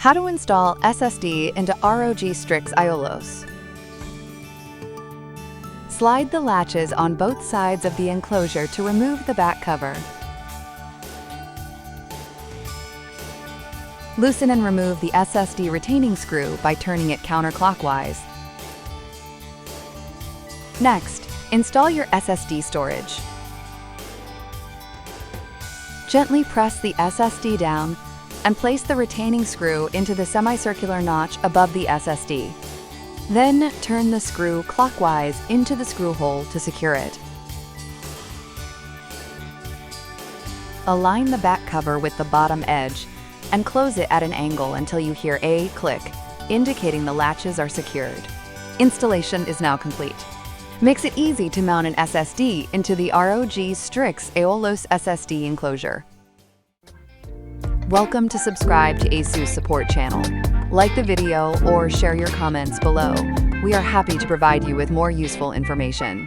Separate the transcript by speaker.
Speaker 1: How to install SSD into ROG STRIX AIOLOS. Slide the latches on both sides of the enclosure to remove the back cover. Loosen and remove the SSD retaining screw by turning it counterclockwise. Next, install your SSD storage. Gently press the SSD down and place the retaining screw into the semicircular notch above the SSD. Then turn the screw clockwise into the screw hole to secure it. Align the back cover with the bottom edge and close it at an angle until you hear a click, indicating the latches are secured. Installation is now complete. Makes it easy to mount an SSD into the ROG STRIX AIOLOS SSD enclosure. Welcome to subscribe to ASUS Support channel. Like the video or share your comments below. We are happy to provide you with more useful information.